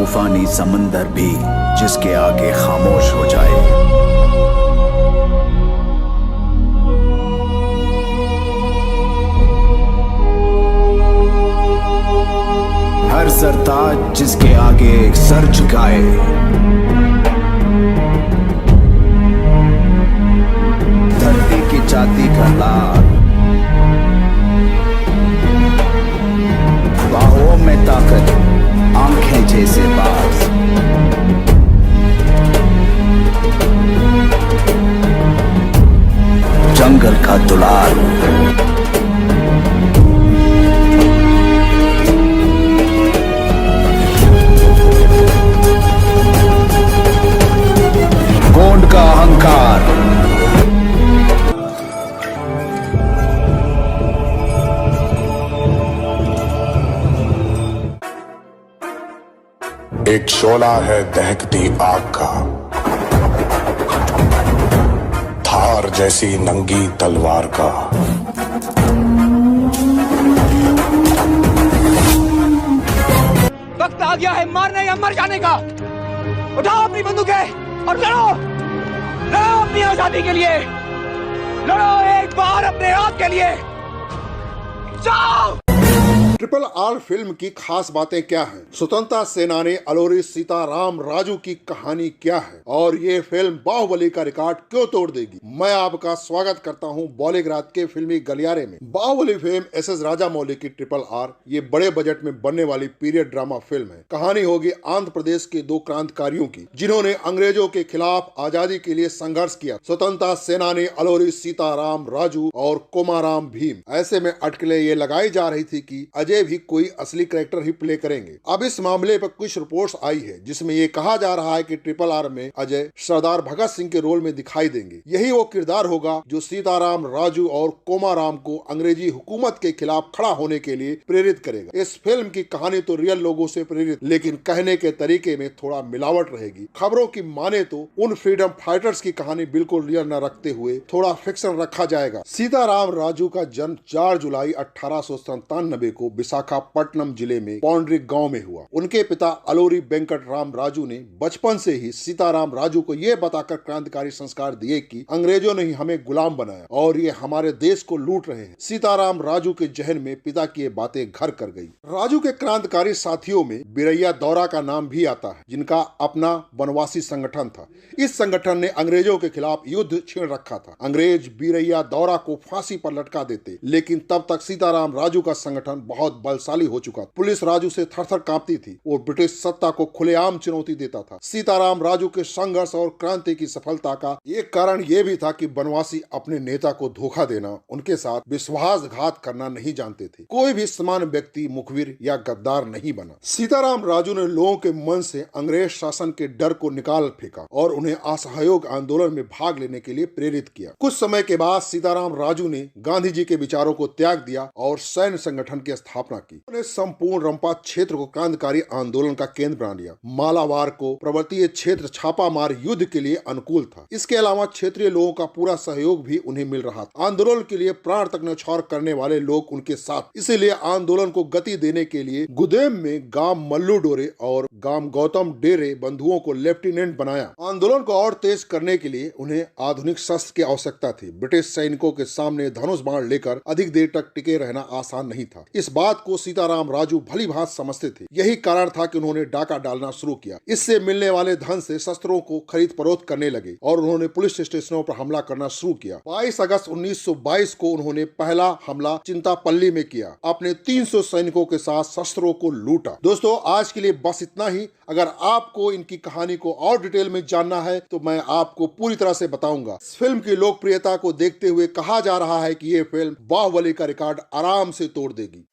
तूफानी समंदर भी जिसके आगे खामोश हो जाए। हर सरताज जिसके आगे सर झुकाए। धरती की छाती का लाल, बाहों में ताकत, आंखें जैसे बाज। जंगल का दुलार, गोंड का अहंकार। एक शोला है दहकती आग का, धार जैसी नंगी तलवार का। वक्त आ गया है मारने या मर जाने का। उठाओ अपनी बंदूकें और लड़ो, लड़ो अपनी आजादी के लिए, लड़ो एक बार अपने हक के लिए। जाओ। ट्रिपल आर फिल्म की खास बातें क्या हैं? स्वतंत्रता सेनानी अलोरी सीताराम राजू की कहानी क्या है और ये फिल्म बाहुबली का रिकॉर्ड क्यों तोड़ देगी? मैं आपका स्वागत करता हूं बॉलीवुड के फिल्मी गलियारे में। बाहुबली फिल्म एस राजामौली की ट्रिपल आर ये बड़े बजट में बनने वाली पीरियड ड्रामा फिल्म है। कहानी होगी आंध्र प्रदेश के दो क्रांतिकारियों की जिन्होंने अंग्रेजों के खिलाफ आजादी के लिए संघर्ष किया। स्वतंत्रता सेनानी अलोरी सीताराम राजू और कोमाराम भीम। ऐसे में अटकलें ये लगाई जा रही थी कि अजय भी कोई असली कैरेक्टर ही प्ले करेंगे। अब इस मामले पर कुछ रिपोर्ट्स आई है जिसमें ये कहा जा रहा है कि ट्रिपल आर में अजय सरदार भगत सिंह के रोल में दिखाई देंगे। यही वो किरदार होगा जो सीताराम राजू और कोमाराम को अंग्रेजी हुकूमत के खिलाफ खड़ा होने के लिए प्रेरित करेगा। इस फिल्म की कहानी तो रियल लोगों से प्रेरित, लेकिन कहने के तरीके में थोड़ा मिलावट रहेगी। खबरों की माने तो उन फ्रीडम फाइटर्स की कहानी बिल्कुल रियल न रखते हुए थोड़ा फिक्शन रखा जाएगा। सीताराम राजू का जन्म 4 जुलाई 1897 को विशाखापट्टनम जिले में पौंड्रिक गांव में हुआ। उनके पिता अलोरी वेंकट राम राजू ने बचपन से ही सीताराम राजू को यह बताकर क्रांतिकारी संस्कार दिए कि अंग्रेजों ने ही हमें गुलाम बनाया और ये हमारे देश को लूट रहे हैं। सीताराम राजू के जहन में पिता की ये बातें घर कर गई। राजू के क्रांतिकारी साथियों में बिरैया दौरा का नाम भी आता है, जिनका अपना वनवासी संगठन था। इस संगठन ने अंग्रेजों के खिलाफ युद्ध छेड़ रखा था। अंग्रेज बिरैया दौरा को फांसी पर लटका देते, लेकिन तब तक सीताराम राजू का संगठन बहुत बलशाली हो चुका। पुलिस राजू से थर-थर कांपती थी। वो ब्रिटिश सत्ता को खुलेआम चुनौती देता था। सीताराम राजू के संघर्ष और क्रांति की सफलता का एक कारण ये भी था कि वनवासी अपने नेता को धोखा देना, उनके साथ विश्वासघात करना नहीं जानते थे। कोई भी समान व्यक्ति मुखबिर या गद्दार नहीं बना। सीताराम राजू ने लोगों के मन से अंग्रेज शासन के डर को निकाल फेंका और उन्हें असहयोग आंदोलन में भाग लेने के लिए प्रेरित किया। कुछ समय के बाद सीताराम राजू ने गांधी जी के विचारों को त्याग दिया और सैन्य संगठन की स्थापना की। उन्होंने संपूर्ण रंपा क्षेत्र को क्रांतिकारी आंदोलन का केंद्र बना लिया। मालाबार को पर्वतीय क्षेत्र छापामार युद्ध के लिए अनुकूल था। इसके अलावा क्षेत्रीय लोगों का पूरा सहयोग भी उन्हें मिल रहा था। आंदोलन के लिए प्राण तक न्यौछावर करने वाले लोग उनके साथ। इसीलिए आंदोलन को गति देने के लिए गुदेम में गांव मल्लू डोरे और गांव गौतम डेरे बंधुओं को लेफ्टिनेंट बनाया। आंदोलन को और तेज करने के लिए उन्हें आधुनिक शस्त्र की आवश्यकता थी। ब्रिटिश सैनिकों के सामने धनुष बाण लेकर अधिक देर तक टिके रहना आसान नहीं था। इस बात को सीताराम राजू भली भांति समझते थे। यही कारण था कि उन्होंने डाका डालना शुरू किया। इससे मिलने वाले धन से शस्त्रों को खरीद फरोख्त करने लगे और उन्होंने पुलिस स्टेशनों पर हमला करना शुरू किया। 22 अगस्त 1922 को उन्होंने पहला हमला चिंतापल्ली में किया। अपने 300 सैनिकों के साथ शस्त्रों को लूटा। दोस्तों, आज के लिए बस इतना ही। अगर आपको इनकी कहानी को और डिटेल में जानना है तो मैं आपको पूरी तरह से बताऊंगा। इस फिल्म की लोकप्रियता को देखते हुए कहा जा रहा है कि ये फिल्म बाहुबली का रिकॉर्ड आराम से तोड़ देगी।